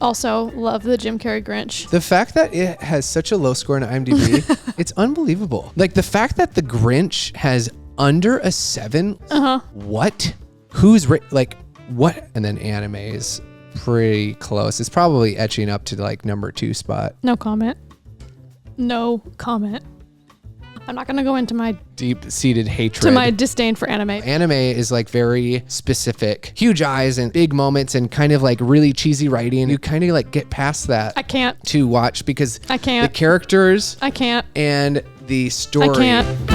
Also, love the Jim Carrey Grinch. The fact that it has such a low score on IMDb, it's unbelievable. Like the fact that the Grinch has under a 7. What? Who's like what? And then anime is pretty close. It's probably etching up to like number 2 spot. No comment. No comment. I'm not going to go into my deep-seated hatred. To my disdain for anime. Anime is like very specific. Huge eyes and big moments and kind of like really cheesy writing. You kind of like get past that. I can't. To watch because I can't. The characters. I can't. And the story. I can't.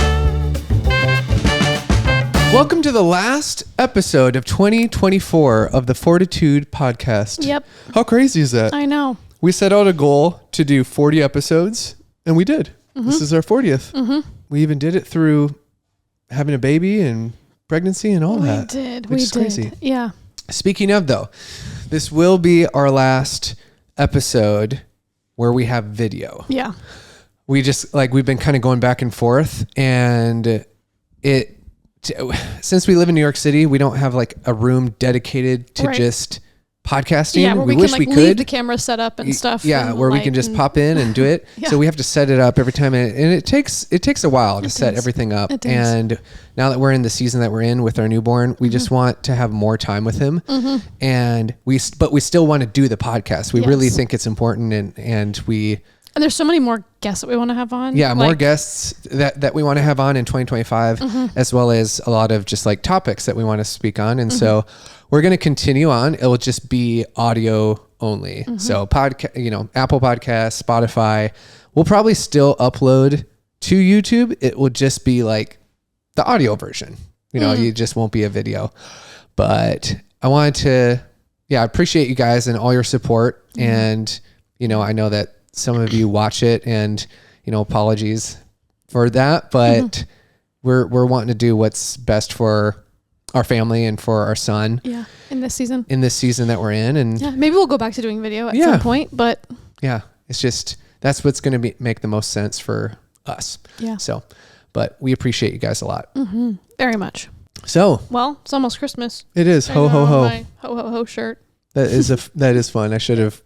Welcome to the last episode of 2024 of the Fortitude podcast. Yep. How crazy is that? I know. We set out a goal to do 40 episodes and we did. This is our 40th. We even did it through having a baby and pregnancy and all that. We did. Which is crazy. Yeah. Speaking of though, this will be our last episode where we have video. Yeah. We've been kind of going back and forth and since we live in New York City, we don't have like a room dedicated to just podcasting. Yeah, where we wish can we could leave the camera set up and stuff. Yeah, and where we can just pop in and do it. Yeah. So we have to set it up every time, and it takes a while to set everything up. And now that we're in the season that we're in with our newborn, we just want to have more time with him, and we still want to do the podcast. We really think it's important, and there's so many more guests that we want to have on. Yeah, more guests that we want to have on in 2025, as well as a lot of just like topics that we want to speak on. And so we're going to continue on. It will just be audio only. So Apple Podcasts, Spotify. We'll probably still upload to YouTube. It will just be like the audio version. You just won't be a video. But I wanted to, I appreciate you guys and all your support. And, I know that some of you watch it and, apologies for that, but we're wanting to do what's best for our family and for our son. Yeah. In this season that we're in. And maybe we'll go back to doing video at some point, but it's just, that's what's going to make the most sense for us. Yeah. So, but we appreciate you guys a lot. Very much. So, well, it's almost Christmas. It is. Ho, ho, ho. My ho, ho, ho shirt. That is fun. I should have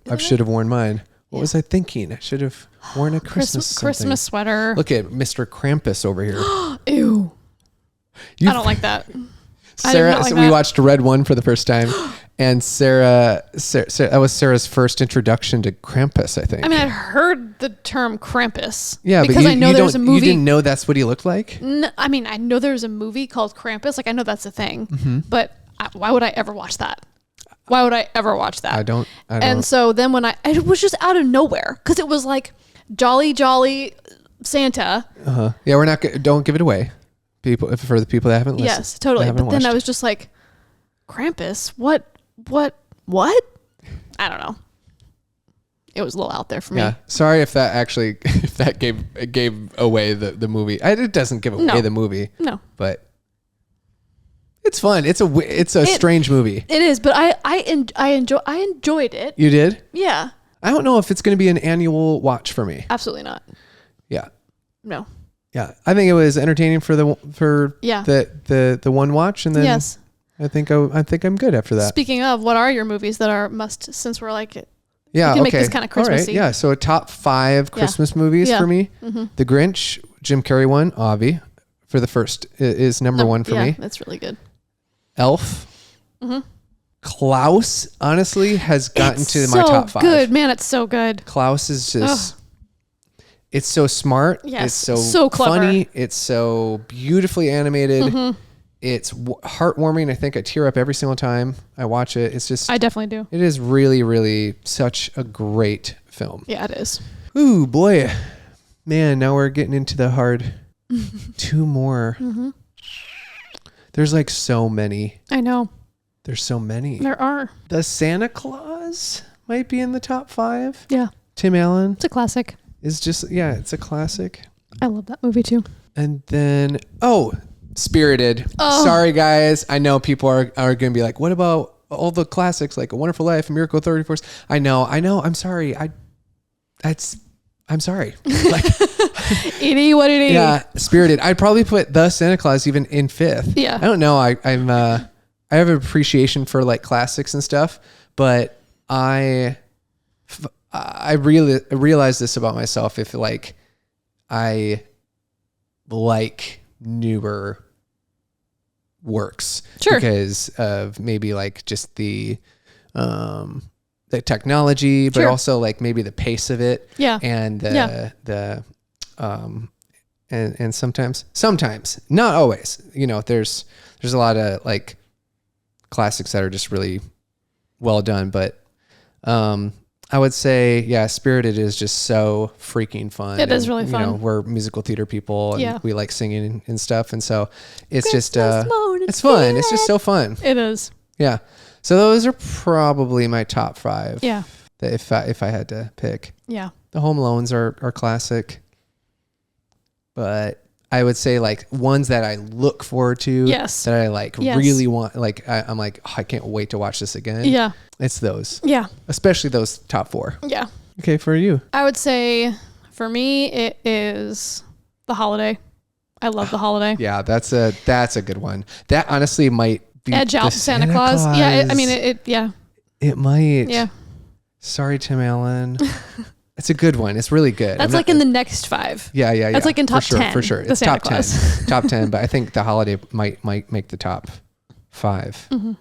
worn mine. What was I thinking? I should have worn a Christmas sweater. Look at Mr. Krampus over here. Ew. I don't like that. Sarah, we watched Red 1 for the first time, and Sarah, that was Sarah's first introduction to Krampus, I think. I mean, I'd heard the term Krampus. Yeah, because I know there's a movie. You didn't know that's what he looked like? No, I mean, I know there's a movie called Krampus. Like, I know that's a thing, but why would I ever watch that? Why would I ever watch that? I don't. And so then when it was just out of nowhere because it was like Jolly Jolly Santa. Yeah, we're not. Don't give it away, people. For the people that haven't listened. Yes, totally. But then I was just like, Krampus. What? I don't know. It was a little out there for me. Yeah. Sorry if that gave away the movie. It doesn't give away the movie. No. But it's fun. It's a strange movie. It is, but I enjoyed it. You did? Yeah. I don't know if it's going to be an annual watch for me. Absolutely not. Yeah. No. Yeah. I think it was entertaining for the one watch, and then yes. I think I'm good after that. Speaking of, what are your movies that are must, since we're like it? Yeah. We can make this kind of Christmassy. All right. Yeah. So a top 5 Christmas movies for me. The Grinch, Jim Carrey one, Avi, for the first is number 1 for me. Yeah, that's really good. Elf. Klaus, honestly, has gotten to my top 5. Good, man. It's so good. Klaus is just, it's so smart. Yes, it's so clever. Funny. It's so beautifully animated. It's heartwarming. I think I tear up every single time I watch it. It's just, I definitely do. It is really, really such a great film. Yeah, it is. Ooh, boy. Man, now we're getting into the hard 2 more. There's like so many. I know. There's so many. There are. The Santa Claus might be in the top 5. Yeah. Tim Allen. It's a classic. Is just, it's a classic. I love that movie too. And then, Spirited. Oh. Sorry, guys. I know people are going to be like, what about all the classics like A Wonderful Life, A Miracle 34? I know. I'm sorry. I'm sorry. Like, Itty what it is. Yeah, Spirited. I'd probably put The Santa Claus even in 5th. Yeah. I don't know. I have an appreciation for like classics and stuff, but I I really realize this about myself. If like I like newer works because of maybe like just the technology, but also like maybe the pace of it. Yeah. And the and sometimes, not always, you know, there's a lot of like classics that are just really well done, but I would say, yeah, Spirited is just so freaking fun. It is really fun. You know, we're musical theater people and we like singing and stuff. And so it's Christmas just, it's fun. spirit. It's just so fun. It is. Yeah. So those are probably my top 5. Yeah. That if I had to pick. Yeah. The Home Alones are classic. But I would say like ones that I look forward to. Yes. That I like really want. Like I'm like, oh, I can't wait to watch this again. Yeah. It's those. Yeah. Especially those top 4. Yeah. Okay, for you. I would say for me it is The Holiday. I love The Holiday. Yeah, that's a good one. That honestly might be Edge out Santa Claus. Yeah, It might. Yeah. Sorry, Tim Allen. It's a good one. It's really good. That's like in the next 5. Yeah. That's like in top 10. For sure. The It's Santa top Claus. 10. Top 10, but I think The Holiday might make the top 5. Mm-hmm.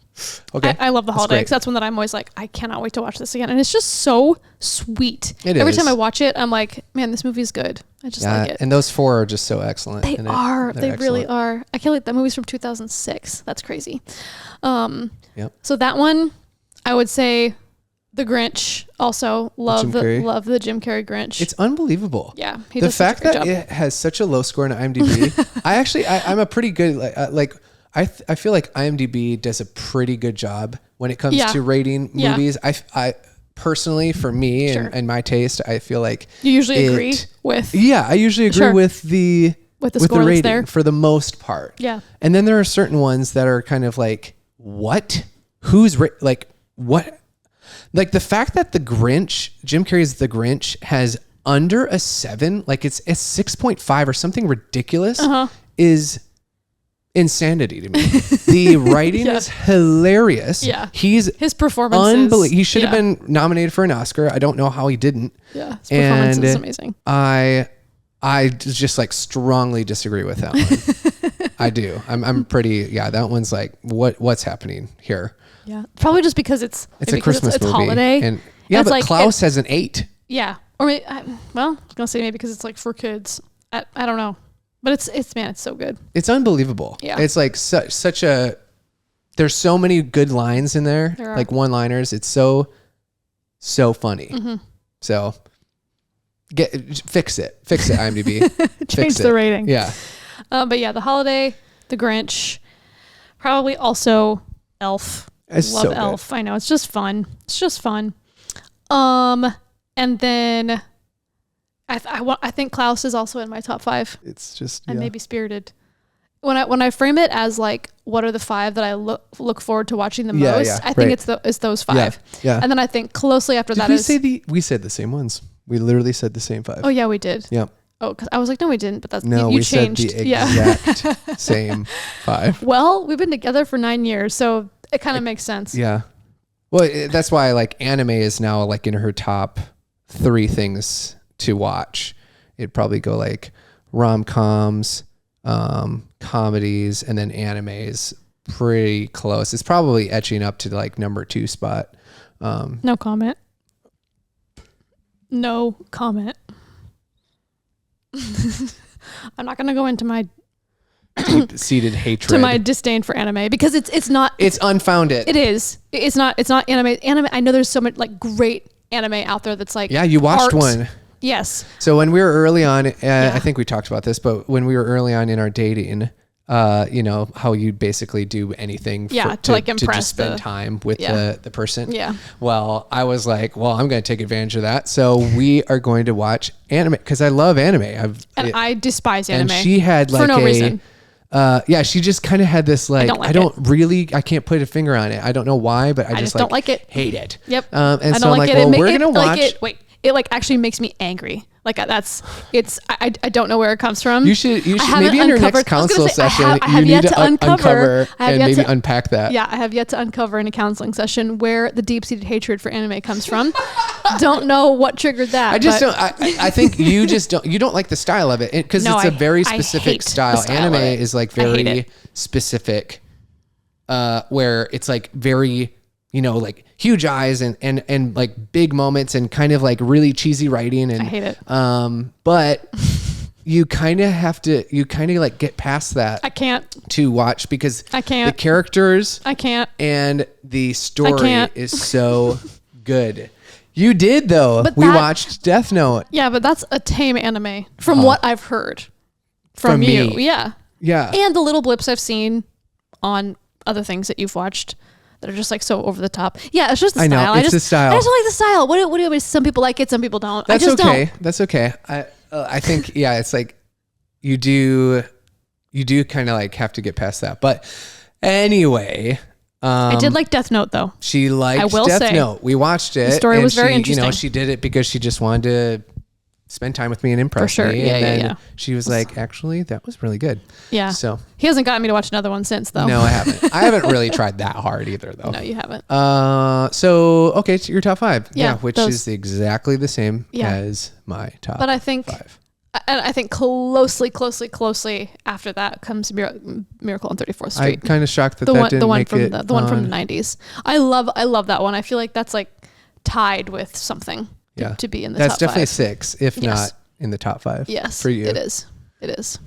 Okay. I love The Holiday because that's one that I'm always like, I cannot wait to watch this again. And it's just so sweet. Every time I watch it, I'm like, man, this movie's good. I just like it. And those 4 are just so excellent. They are. They really are. I can't believe that movie's from 2006. That's crazy. Yep. So that one, I would say The Grinch. Also love the Jim Carrey Grinch. It's unbelievable. Yeah. The fact that it has such a low score on IMDb, I'm a pretty good, I feel like IMDb does a pretty good job when it comes to rating movies. I personally, for me and my taste, I feel like you usually agree with. Yeah, I usually agree with the score rating there for the most part. Yeah. And then there are certain ones that are kind of like, what? Who's like what? Like the fact that the Grinch, Jim Carrey's The Grinch, has under a 7, like it's 6.5 or something ridiculous, is insanity to me. The writing is hilarious. Yeah. His performance is unbelievable. He should have been nominated for an Oscar. I don't know how he didn't. Yeah. His performance is amazing. I just like strongly disagree with that one. I do. I'm pretty, that one's like, what's happening here? Yeah. Probably just because it's a Christmas movie. Holiday. And but like, Klaus has an 8. Yeah. Or maybe, I was going to say maybe because it's like for kids. I don't know. But it's so good. It's unbelievable. Yeah. It's like such a, there's so many good lines in there, like one-liners. It's so funny. Mm-hmm. So fix it, IMDb. Change the rating. Yeah. But yeah, The Holiday, The Grinch, probably also Elf. It's Love so Elf. good. I know. It's just fun. And then I think Klaus is also in my top 5. It's just and maybe Spirited. When I frame it as like what are the 5 that I look forward to watching the most, I think it's those 5. Yeah. And then I think closely after that we said the same ones. We literally said the same 5. Oh yeah, we did. Yep. Oh, because I was like, no, we didn't. But we changed. said the exact same 5. Well, we've been together for 9 years, so it kind of makes sense. Yeah. Well, that's why like anime is now like in her top 3 things to watch. It'd probably go like rom-coms, comedies, and then anime is pretty close. It's probably etching up to like number 2 spot. No comment. No comment. I'm not going to go into my deep-seated hatred to my disdain for anime because it's not. It's unfounded. It is. It's not anime. Anime. I know there's so much like great anime out there that's like you watched art. one. Yes. So when we were early on, I think we talked about this, but when we were early on in our dating, you know, how you basically do anything to impress, to just spend time with the person. Yeah. Well, I was like, I'm going to take advantage of that. So we are going to watch anime because I love anime. I despise anime. And she had like for no reason. She just kind of had this like, I can't put a finger on it. I don't know why, but I just don't like it. Hate it. Yep. And I so I'm like, we're going to watch. It like actually makes me angry Like I don't know where it comes from. You should maybe in your next counsel session, you need to uncover and maybe unpack that. Yeah, I have yet to uncover in a counseling session where the deep-seated hatred for anime comes from. Don't know what triggered that. I think you don't like the style of it because it's a very specific style. Anime is like very specific, where it's like very, like huge eyes and like big moments and kind of like really cheesy writing. And I hate it. But you kind of like get past that. I can't to watch because I can't. The characters. I can't. And the story is so good. You did though. We watched Death Note. Yeah, but that's a tame anime from what I've heard from you. Me. Yeah. Yeah. And the little blips I've seen on other things that you've watched that are just like so over the top. Yeah, it's just the style. It's the style. I just don't like the style. What do some people like it, some people don't. That's I just okay. don't. That's okay. I think it's like you do kind of like have to get past that. But anyway, I did like Death Note though. She liked Death Note. We watched it. The story was very interesting. She did it because she just wanted to spend time with me and impress me. Yeah, and then she was like, actually, that was really good. Yeah. So he hasn't gotten me to watch another one since though. No, I haven't. I haven't really tried that hard either though. No, you haven't. So okay, so your top 5. Yeah, which is exactly the same as my top 5. But I think 5. And I think closely after that comes Miracle on 34th Street. I'm kind of shocked that didn't make it. The one from the 90s. I love that one. I feel like that's like tied with something to be in the top 5. That's definitely 6, if not in the top 5. Yes, for you. It is.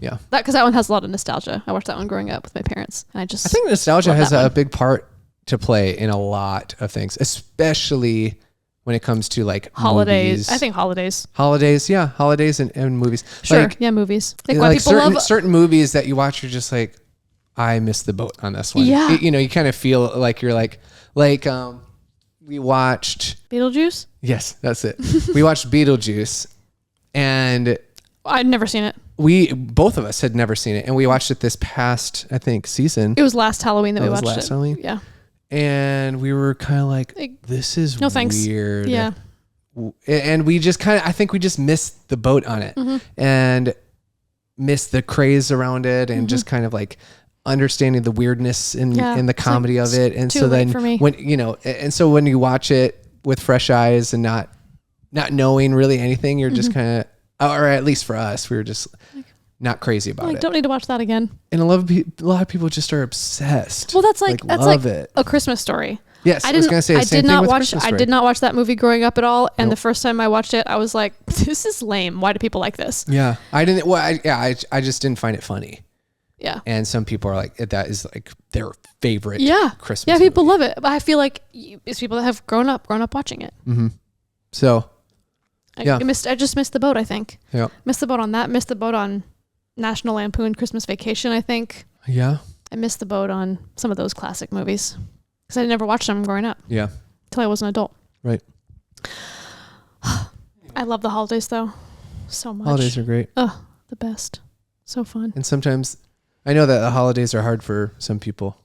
Yeah. Because that one has a lot of nostalgia. I watched that one growing up with my parents, and I think nostalgia has a big part to play in a lot of things, especially when it comes to like holidays. Movies. I think holidays. Holidays and movies. Sure. Movies. Like certain movies that you watch, you're just like, I missed the boat on this one. Yeah. You kind of feel like you're like we watched Beetlejuice. Yes, that's it. We watched Beetlejuice, and I'd never seen it. Both of us had never seen it, and we watched it this past, I think, season. It was last Halloween that we watched it. Halloween. Yeah. And we were kind of like, this is weird. Yeah. And we just I think we just missed the boat on it and missed the craze around it and just kind of like understanding the weirdness in the comedy of it. And so then when, so when you watch it with fresh eyes and not knowing really anything, you're just kind of, or at least for us, we were just not crazy about it. Don't need to watch that again. And a lot of people just are obsessed. Well, that's like it. A Christmas Story. Yes, I was going to say the same thing with Christmas Story. I did not watch that movie growing up at all, and the first time I watched it, I was like, "This is lame. Why do people like this?" Yeah, I didn't. Well, I just didn't find it funny. Yeah, and some people are like, that is like their favorite. Christmas. Yeah, people love it, but I feel like it's people that have grown up watching it. Mm-hmm. So, I just missed the boat. I think. Yeah, missed the boat on that. Missed the boat on National Lampoon Christmas Vacation, I think. Yeah. I missed the boat on some of those classic movies because I never watched them growing up. Yeah. Until I was an adult. Right. I love the holidays though so much. Holidays are great. Oh, the best. So fun. And sometimes I know that the holidays are hard for some people.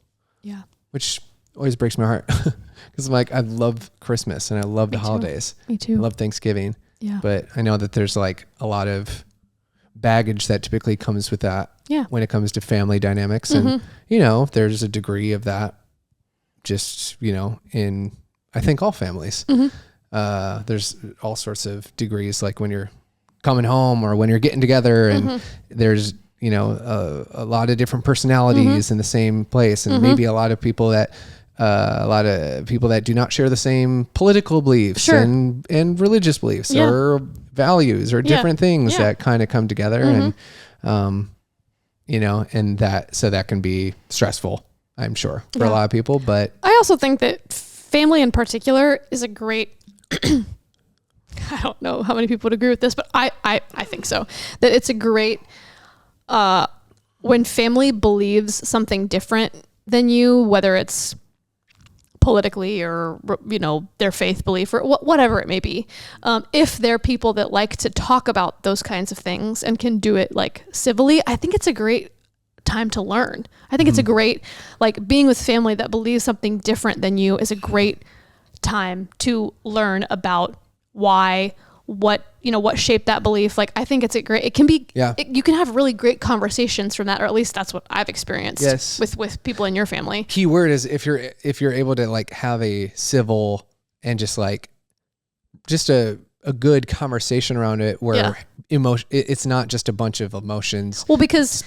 Yeah. Which always breaks my heart because I'm like, I love Christmas and I love the holidays. Me too. I love Thanksgiving. Yeah. But I know that there's like a lot of baggage that typically comes with that when it comes to family dynamics. And, there's a degree of that just, in, I think, all families. There's all sorts of degrees, like when you're coming home or when you're getting together and there's, a lot of different personalities in the same place. And maybe a lot of people that do not share the same political beliefs and religious beliefs or values or different things that kind of come together and, and that can be stressful, I'm sure, for a lot of people. But I also think that family in particular is a great, I don't know how many people would agree with this, but I think so, that it's a great, when family believes something different than you, whether it's politically or their faith belief or whatever it may be, if they're people that like to talk about those kinds of things and can do it like civilly, I think it's a great time to learn. I think it's a great, like, being with family that believes something different than you is a great time to learn about why what shaped that belief. Like, I think it can be, you can have really great conversations from that, or at least that's what I've experienced with people in your family. Key word is if you're able to like have a civil and just a good conversation around it where it's not just a bunch of emotions. Well, because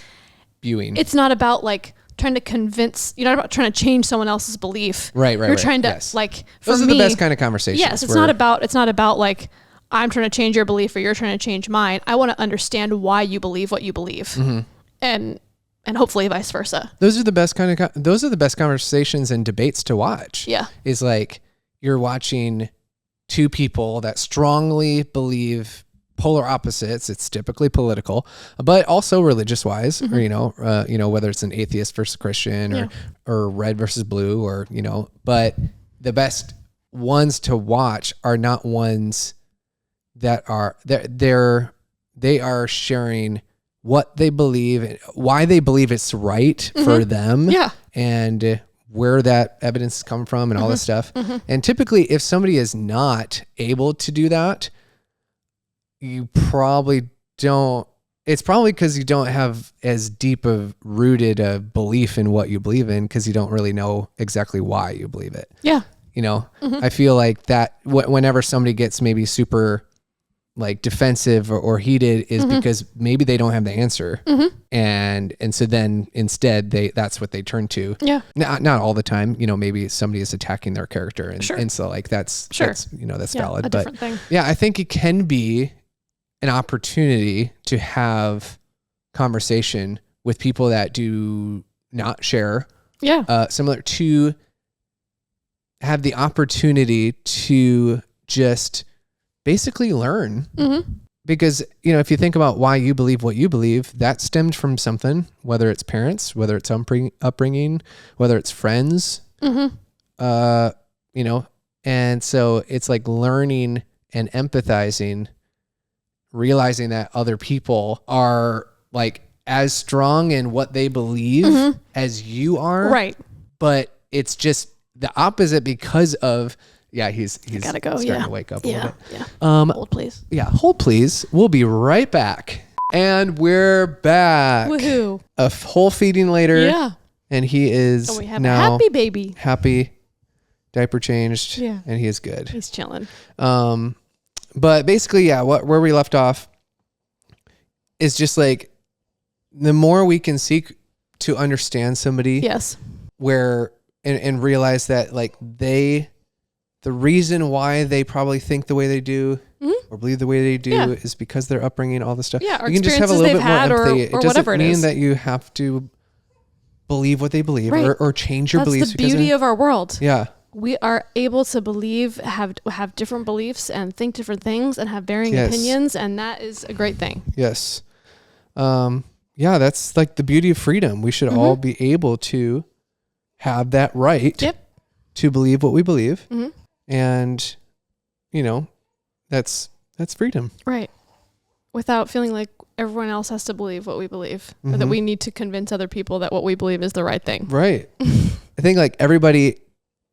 spewing. It's not about like trying to convince, you're not about trying to change someone else's belief. Right. You're trying to like, those are the best kind of conversations. Yes. It's not about like, I'm trying to change your belief or you're trying to change mine. I want to understand why you believe what you believe, and hopefully vice versa. Those are the best conversations and debates to watch. Yeah. Is like you're watching two people that strongly believe polar opposites. It's typically political, but also religious wise, or, whether it's an atheist versus Christian or red versus blue, or, but the best ones to watch are not ones that are they are sharing what they believe, why they believe it's right for them, and where that evidence come from and all this stuff. And typically if somebody is not able to do that, you probably don't, it's probably because you don't have as deep of rooted a belief in what you believe in, because you don't really know exactly why you believe it. Yeah. I feel like that whenever somebody gets maybe super like defensive or heated is because maybe they don't have the answer. And so then instead that's what they turn to. Yeah. Not all the time, maybe somebody is attacking their character and so like that's valid. But thing. Yeah, I think it can be an opportunity to have conversation with people that do not share. Yeah. Similar to have the opportunity to just basically learn. Because, if you think about why you believe what you believe, that stemmed from something, whether it's parents, whether it's upbringing, whether it's friends, and so it's like learning and empathizing, realizing that other people are like as strong in what they believe as you are. Right. But it's just the opposite because of, he's gotta go. Starting to wake up a little bit. Yeah. Hold please. Yeah. Hold please. We'll be right back. And we're back. Woohoo. A whole feeding later. Yeah. And he is we have now a happy baby. Happy, diaper changed. Yeah. And he is good. He's chilling. But basically, where we left off is just like the more we can seek to understand somebody. Yes. And realize that like the reason why they probably think the way they do or believe the way they do is because their upbringing, all this stuff. Yeah, you can just have a little bit more empathy. It doesn't mean that you have to believe what they believe or change your beliefs. That's the beauty of our world. Yeah. We are able to believe, have different beliefs and think different things and have varying opinions. And that is a great thing. Yes. That's like the beauty of freedom. We should all be able to have that right to believe what we believe. And, that's freedom. Right. Without feeling like everyone else has to believe what we believe or that we need to convince other people that what we believe is the right thing. Right. I think like everybody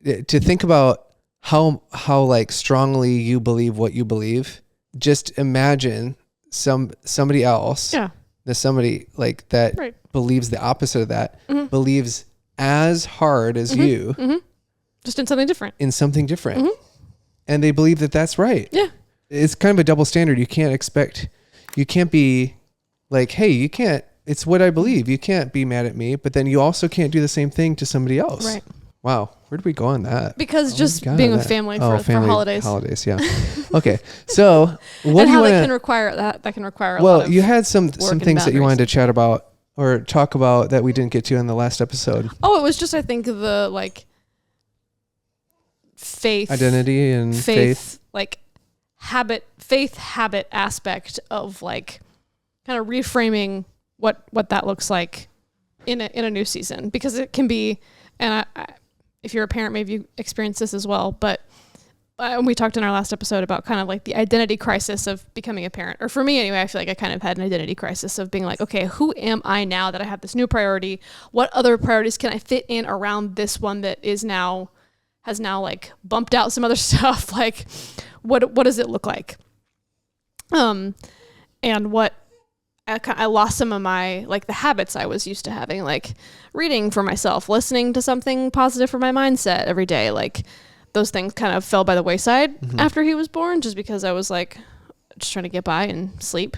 to think about how like strongly you believe what you believe. Just imagine somebody else. Yeah. There's somebody like that believes the opposite of that, believes as hard as you. Just in something different. And they believe that that's right. Yeah. It's kind of a double standard. You can't be like, hey, it's what I believe. You can't be mad at me, but then you also can't do the same thing to somebody else. Right. Wow. Where did we go on that? Because just being with family for holidays. Holidays, yeah. Okay. So what and how that can require a lot of you had some things that you wanted to chat about or talk about that we didn't get to in the last episode. Oh, it was just, I think, the like faith, identity and faith, like habit aspect of like kind of reframing what that looks like in a new season, because it can be, and I, if you're a parent, maybe you experience this as well, but we talked in our last episode about kind of like the identity crisis of becoming a parent, or for me anyway, I feel like I kind of had an identity crisis of being like, okay, who am I now that I have this new priority? What other priorities can I fit in around this one that has now like bumped out some other stuff? Like what does it look like? And what I lost some of my, like, the habits I was used to having, like reading for myself, listening to something positive for my mindset every day. Like those things kind of fell by the wayside after he was born, just because I was like just trying to get by and sleep.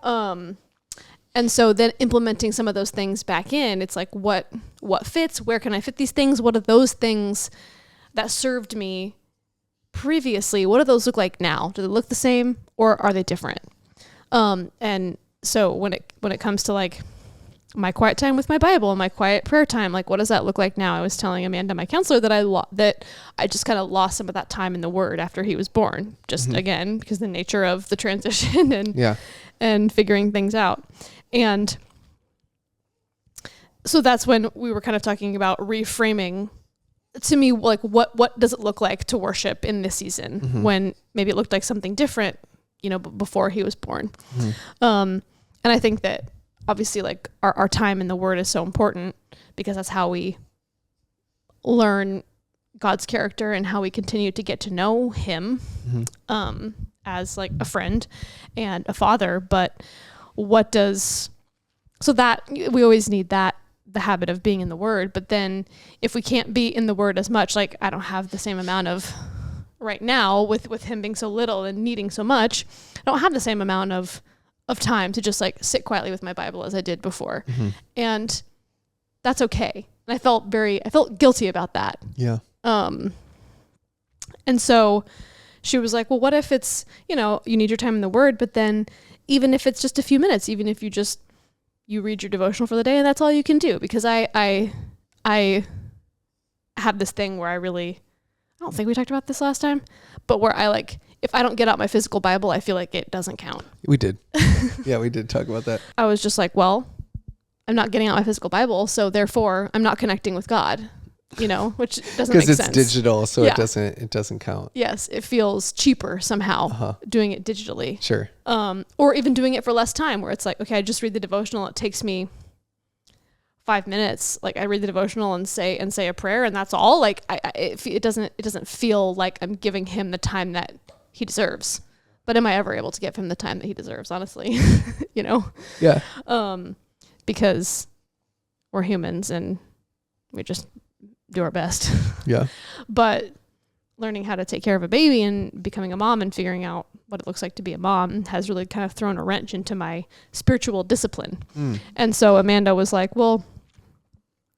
And so then implementing some of those things back in, it's like, what fits? Where can I fit these things? What are those things that served me previously? What do those look like now? Do they look the same, or are they different? And so when it comes to like my quiet time with my Bible and my quiet prayer time, like what does that look like now? I was telling Amanda, my counselor, that I just kind of lost some of that time in the Word after he was born, just again, because the nature of the transition and figuring things out. And so that's when we were kind of talking about reframing to me, like what does it look like to worship in this season when maybe it looked like something different, before he was born. And I think that obviously like our time in the Word is so important, because that's how we learn God's character and how we continue to get to know him as like a friend and a father. But so that we always need the habit of being in the Word. But then if we can't be in the Word as much, like I don't have the same amount of right now with him being so little and needing so much, I don't have the same amount of time to just like sit quietly with my Bible as I did before. And that's okay. And I felt guilty about that. Yeah. And so she was like, well, what if it's, you need your time in the Word, but then even if it's just a few minutes, even if you read your devotional for the day and that's all you can do, because I have this thing where I don't think we talked about this last time, but where I like, if I don't get out my physical Bible, I feel like it doesn't count. We did. Yeah, we did talk about that. I was just like, well, I'm not getting out my physical Bible, so therefore I'm not connecting with God, which doesn't make sense. Because it's digital, so it doesn't count. Yes, it feels cheaper somehow doing it digitally. Sure. Or even doing it for less time, where it's like, okay, I just read the devotional. It takes me 5 minutes. Like I read the devotional and say a prayer, and that's all. Like it doesn't feel like I'm giving him the time that he deserves. But am I ever able to give him the time that he deserves? Honestly, Yeah. Because we're humans and we just do our best. Yeah. But learning how to take care of a baby and becoming a mom and figuring out what it looks like to be a mom has really kind of thrown a wrench into my spiritual discipline. And so Amanda was like, well,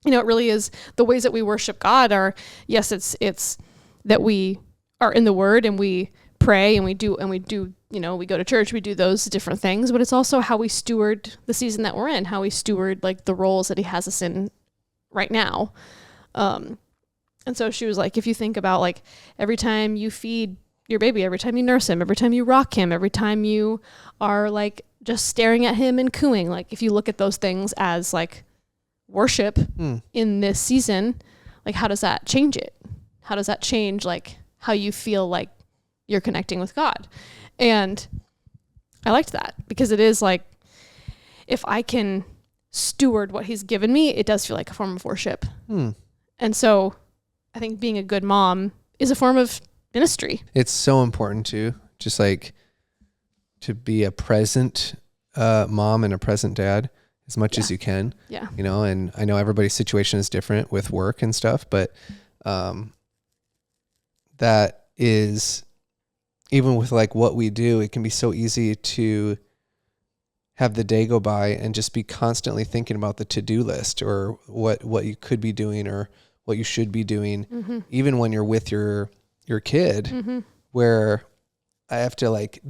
it really is the ways that we worship God are, yes, it's that we are in the Word and we pray and we do, we go to church, we do those different things, but it's also how we steward the season that we're in, how we steward like the roles that he has us in right now. And so she was like, if you think about like every time you feed your baby, every time you nurse him, every time you rock him, every time you are like just staring at him and cooing, like if you look at those things as like worship in this season, like how does that change it? How does that change like how you feel like you're connecting with God? And I liked that, because it is like, if I can steward what he's given me, it does feel like a form of worship. And so I think being a good mom is a form of ministry. It's so important to just like to be a present mom and a present dad as much as you can. Yeah. And I know everybody's situation is different with work and stuff, but that is, even with like what we do, it can be so easy to have the day go by and just be constantly thinking about the to-do list or what you could be doing or what you should be doing, even when you're with your kid, where I have to like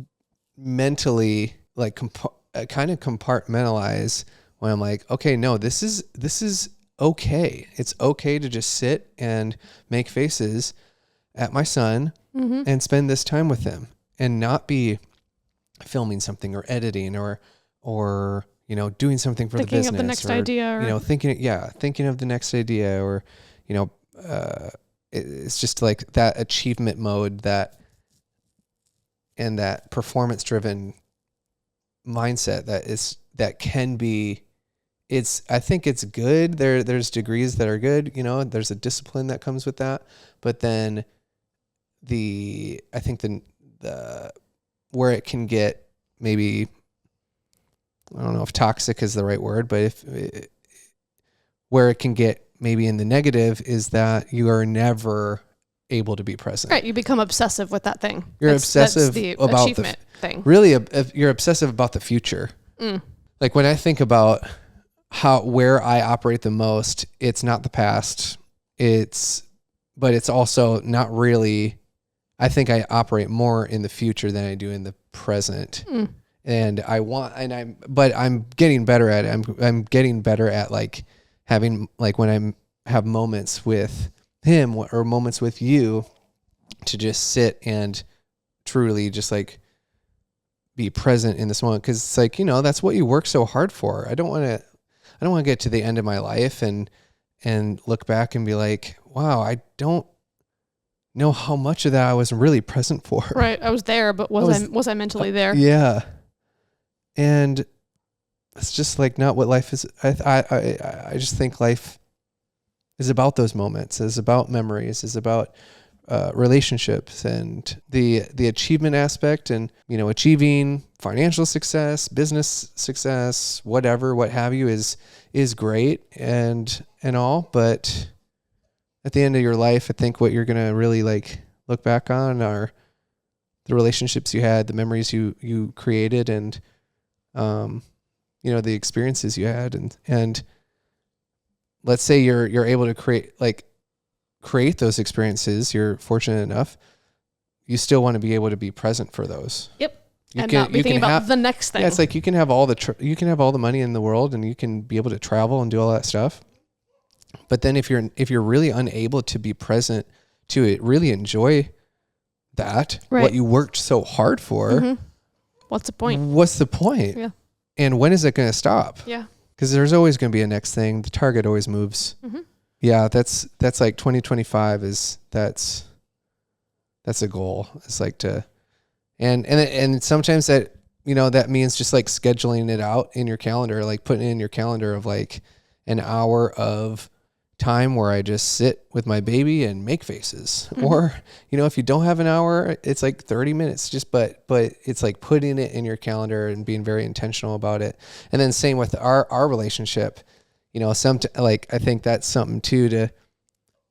mentally like kind of compartmentalize when I'm like, okay, no, this is okay. It's okay to just sit and make faces at my son and spend this time with him and not be filming something or editing or doing something for thinking the business of the next idea or thinking of the next idea or it's just like that achievement mode and that performance driven mindset that can be, I think it's good. There's degrees that are good, there's a discipline that comes with that, but then I think the where it can get maybe, I don't know if toxic is the right word, but where it can get maybe in the negative is that you are never able to be present. Right. You become obsessive with that thing. You're obsessive that's the about achievement thing. Really, you're obsessive about the future. Like when I think about where I operate the most, it's not the past. But it's also not really, I think I operate more in the future than I do in the present. And but I'm getting better at it. I'm getting better at like having, like when have moments with him or moments with you to just sit and truly just like be present in this moment. Cause it's like, that's what you work so hard for. I don't want to get to the end of my life and look back and be like, wow, I don't know how much of that I was really present for. Right. I was there, but was I mentally there? Yeah. And it's just like not what life is. I just think life is about those moments, is about memories, is about relationships and the achievement aspect, and achieving financial success, business success, what have you is great and all, but at the end of your life, I think what you're gonna really like look back on are the relationships you had, the memories you created, and the experiences you had, and let's say you're able to create those experiences, you're fortunate enough, you still want to be able to be present for those. Yep. Not be thinking about the next thing. Yeah, it's like you can have all the money in the world and you can be able to travel and do all that stuff. But then if you're really unable to be present to it, really enjoy that, right, what you worked so hard for, what's the point? Yeah. And when is it going to stop? Yeah. Because there's always going to be a next thing. The target always moves. Yeah, that's like 2025 that's a goal. It's like to, and sometimes that, that means just like scheduling it out in your calendar, like putting in your calendar of like an hour of time where I just sit with my baby and make faces. Or, if you don't have an hour, it's like 30 minutes but it's like putting it in your calendar and being very intentional about it. And then same with our relationship, I think that's something too to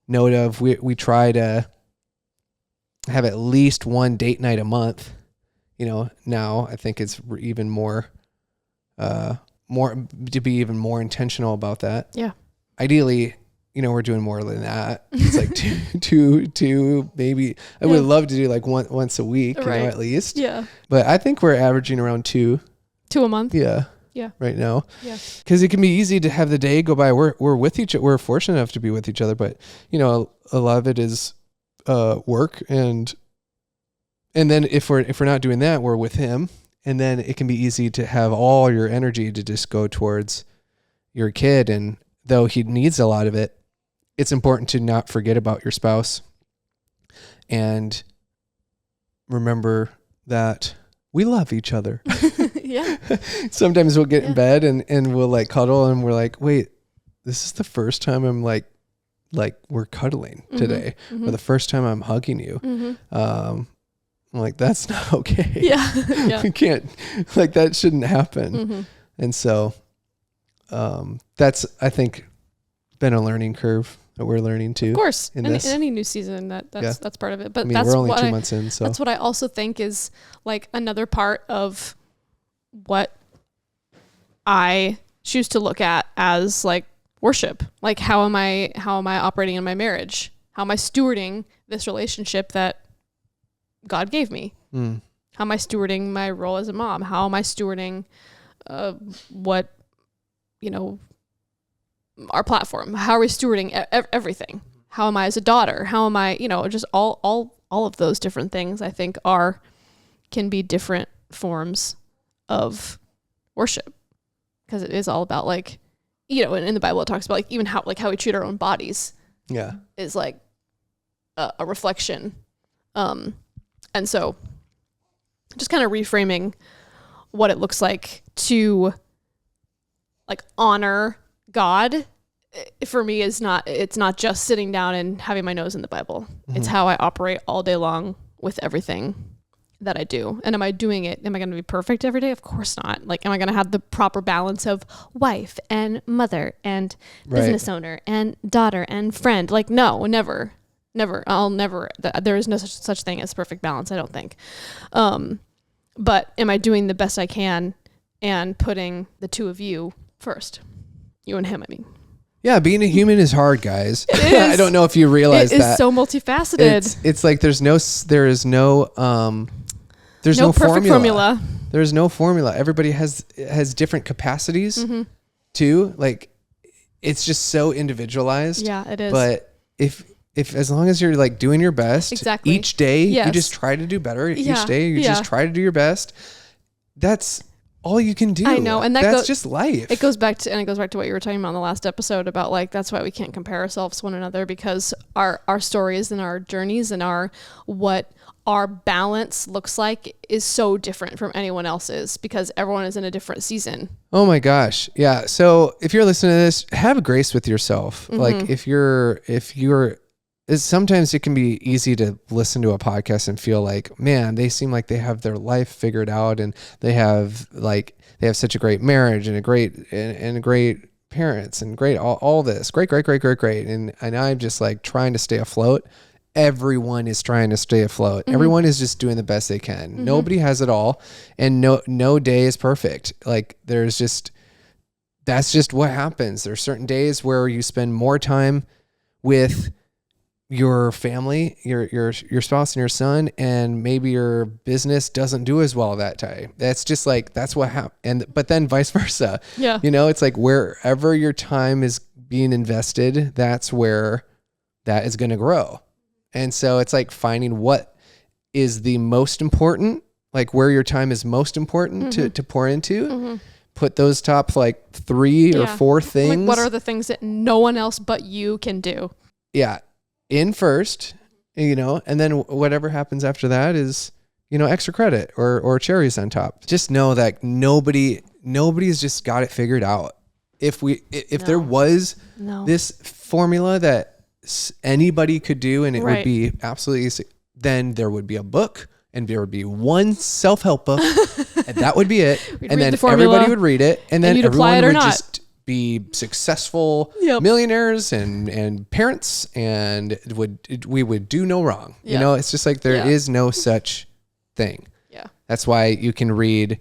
note of. We try to have at least one date night a month. Now I think it's even more to be even more intentional about that. Yeah. Ideally, we're doing more than that. It's like two, maybe. I would love to do like once a week, right, at least. Yeah. But I think we're averaging around two a month. Yeah. Yeah. Right now. Yeah. Because it can be easy to have the day go by. We're with each other. We're fortunate enough to be with each other, but a lot of it is work, and then if we're not doing that, we're with him, and then it can be easy to have all your energy to just go towards your kid, and though he needs a lot of it, it's important to not forget about your spouse and remember that we love each other. Yeah. Sometimes we'll get in bed and we'll like cuddle and we're like, wait, this is the first time I'm like we're cuddling today, or the first time I'm hugging you. I'm like, that's not okay. Yeah. We can't, like, that shouldn't happen. And so, that's, I think, been a learning curve that we're learning too. Of course, in any new season, that's part of it. But we're only 2 months in, so that's what I also think is like another part of what I choose to look at as like worship. Like, how am I operating in my marriage? How am I stewarding this relationship that God gave me? How am I stewarding my role as a mom? How am I stewarding what, our platform? How are we stewarding everything? How am I as a daughter? How am I, just all of those different things, I think can be different forms of worship, because it is all about like, and in the Bible it talks about like even how we treat our own bodies is like a reflection. And so just kind of reframing what it looks like to like honor God, for me, it's not just sitting down and having my nose in the Bible. It's how I operate all day long with everything that I do. And am I doing it? Am I going to be perfect every day? Of course not. Like, am I going to have the proper balance of wife and mother and business owner and daughter and friend? Like, no, never. I'll never. There is no such thing as perfect balance, I don't think. But am I doing the best I can and putting the two of you first? You and him, I mean. Yeah, being a human is hard, guys. It is. I don't know if you realize that. It is so multifaceted. It's like there is no perfect formula. There's no formula. Everybody has different capacities too. Like, it's just so individualized. Yeah, it is. But if as long as you're like doing your best each day, yes. you just try to do better. Each day you just try to do your best. That's all you can do. I know, and that's just life. It goes back to what you were talking about in the last episode about, like, that's why we can't compare ourselves to one another, because our stories and our journeys and what our balance looks like is so different from anyone else's, because everyone is in a different season. Oh my gosh. Yeah. So if you're listening to this, have grace with yourself. Like, if you're sometimes it can be easy to listen to a podcast and feel like, man, they seem like they have their life figured out, and they have such a great marriage and a great parents and great all this great. And I'm just like trying to stay afloat. Everyone is trying to stay afloat. Everyone is just doing the best they can. Nobody has it all, and no day is perfect. Like, that's just what happens. There's certain days where you spend more time with your family, your spouse and your son, and maybe your business doesn't do as well that day. That's just like, that's what happens. But then vice versa. Yeah. It's like wherever your time is being invested, that's where that is going to grow. And so it's like finding what is the most important, like where your time is most important to pour into. Put those top like 3 or 4 things. Like, what are the things that no one else but you can do? Yeah. In first, and then whatever happens after that is, extra credit or cherries on top. Just know that nobody's just got it figured out. If there was this formula that anybody could do and it would be absolutely easy, then there would be a book and there would be one self-help book and that would be it. And then everybody would read it, and then everyone would just be successful millionaires and parents, and we would do no wrong. It's just like there is no such thing. Yeah. That's why you can read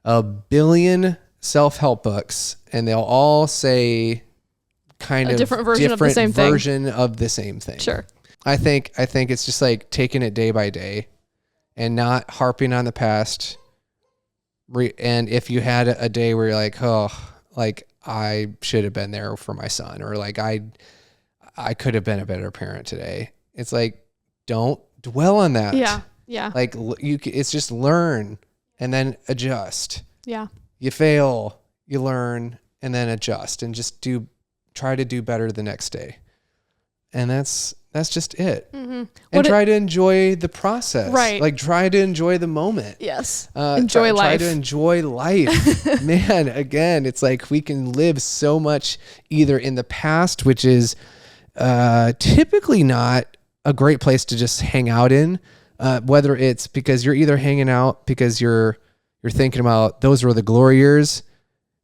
1 billion self-help books and they'll all say kind of different version of the same thing. Sure. I think it's just like taking it day by day and not harping on the past. And if you had a day where you're like, oh, like, I should have been there for my son, or like I could have been a better parent today. It's like, don't dwell on that. Yeah. Yeah. Like, it's just learn and then adjust. Yeah. You fail, you learn, and then adjust, and just try to do better the next day. And that's just it. And try to enjoy the process. Right. Like, try to enjoy the moment. Yes. Enjoy life. Try to enjoy life. Man, again, it's like we can live so much either in the past, which is typically not a great place to just hang out in, whether it's because you're either hanging out because you're thinking about those were the glory years.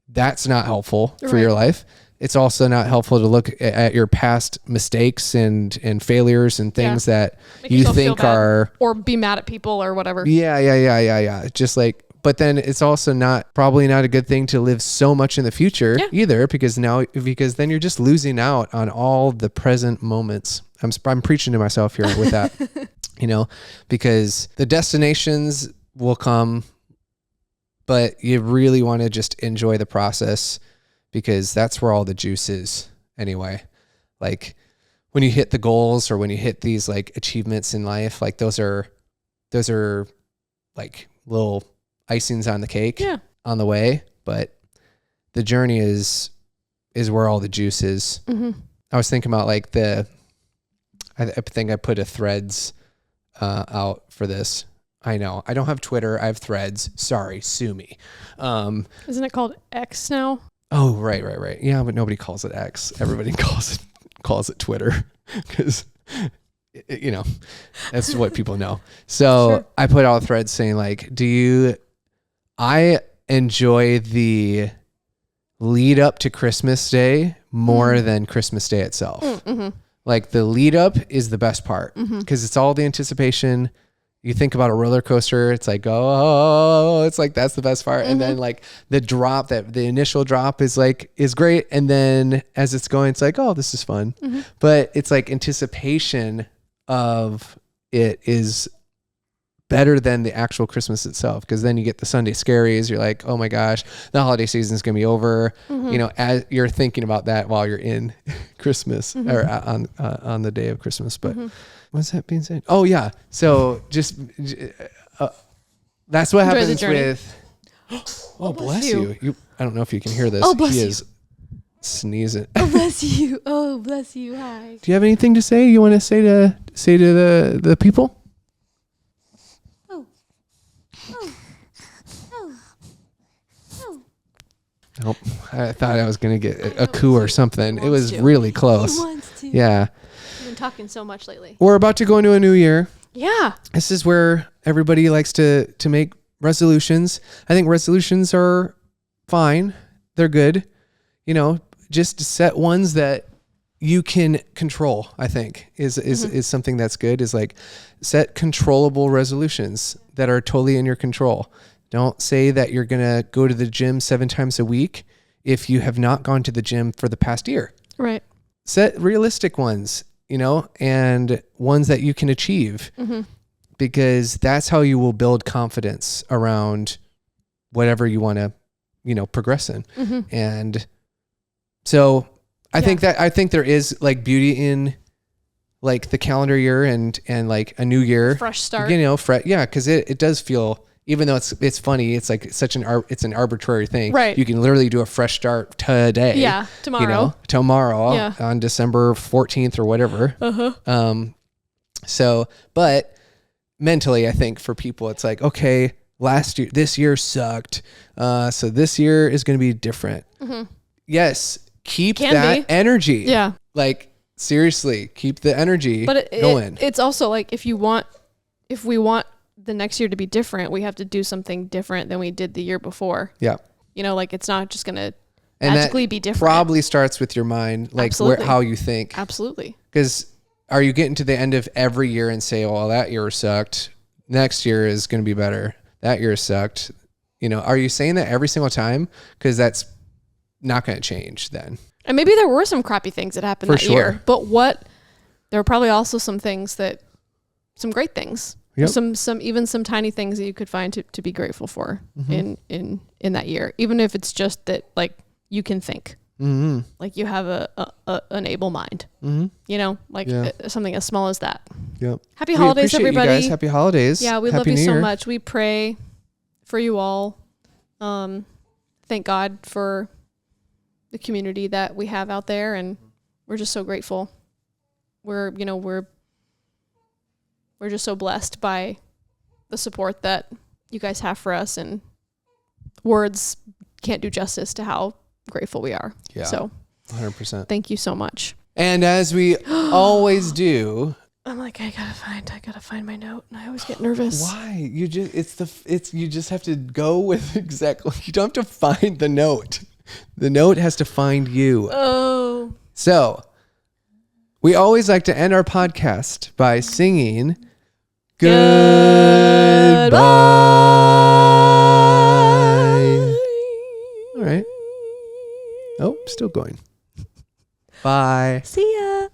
That's not helpful for your life. It's also not helpful to look at your past mistakes and failures and things that you think are, or be mad at people or whatever. Yeah. Just like, but then it's also probably not a good thing to live so much in the future either, because then you're just losing out on all the present moments. I'm preaching to myself here with that, because the destinations will come, but you really want to just enjoy the process, because that's where all the juice is anyway. Like, when you hit the goals or when you hit these like achievements in life, like those are like little icings on the cake on the way, but the journey is where all the juice is. I was thinking about like I think I put a Threads out for this. I know I don't have Twitter. I have Threads. Sorry, sue me. Isn't it called X now? Oh, right. Yeah, but nobody calls it X. Everybody calls it Twitter, because you know, that's what people know. So Sure. I put out threads saying like, I enjoy the lead up to Christmas Day more than Christmas Day itself. Mm-hmm. Like the lead up is the best part because it's all the anticipation. You think about a roller coaster, it's like, oh, it's like, that's the best part. And then like the drop, the initial drop is great. And then as it's going, it's like, oh, this is fun. But it's like anticipation of it is better than the actual Christmas itself. Cause then you get the Sunday scaries. You're like, oh my gosh, the holiday season is going to be over. You know, as you're thinking about that while you're in Christmas or on the day of Christmas. But what's that being said? Oh yeah. So just, that's what Enjoy happens the journey. with, oh, bless you. I don't know if you can hear this. Oh, bless he you. is sneezing. Oh, bless you. Oh, bless you. Hi. Do you have anything to say? You want to say to the people? Nope. I thought I was going to get a coup or something. It was really close. Yeah. You've been talking so much lately. We're about to go into a new year. Yeah. This is where everybody likes to make resolutions. I think resolutions are fine. They're good. You know, just set ones that you can control, I think is something that's good, is like set controllable resolutions that are totally in your control. Don't say that you're going to go to the gym 7 times a week if you have not gone to the gym for the past year. Right. Set realistic ones, you know, and ones that you can achieve, because that's how you will build confidence around whatever you want to, you know, progress in. And so I think there is like beauty in like the calendar year and like a new year, Fresh start. you know, yeah. Cause it does feel, even though it's funny, it's like it's an arbitrary thing. Right. You can literally do a fresh start today. Yeah. Tomorrow. You know, tomorrow Yeah. on December 14th or whatever. So, but mentally, I think for people, it's like, okay, this year sucked. So this year is going to be different. Yes. Keep that energy. Yeah. Like seriously, keep the energy going. It's also like if we want the next year to be different, we have to do something different than we did the year before. Yeah. You know, like it's not just going to And magically that be different. probably starts with your mind, like how you think. Absolutely. Because are you getting to the end of every year and say, well, that year sucked. Next year is going to be better. That year sucked. You know, are you saying that every single time? Because that's not going to change then. And maybe there were some crappy things that happened that year, but there were probably also some great things. Yep. Some tiny things that you could find to be grateful for in that year, even if it's just that like you can think, like you have an able mind, you know, like something as small as that. Yep. Happy holidays, everybody! You guys. Happy holidays. Yeah, we love you so much. We pray for you all. Thank God for the community that we have out there, and we're just so grateful. We're just so blessed by the support that you guys have for us, and words can't do justice to how grateful we are. Yeah. So 100%. Thank you so much. And as we always do, I'm like, I gotta find my note, and I always get nervous. Why? You just have to go with exactly, you don't have to find the note. The note has to find you. Oh. So we always like to end our podcast by singing goodbye. All right. Oh, still going. Bye. See ya.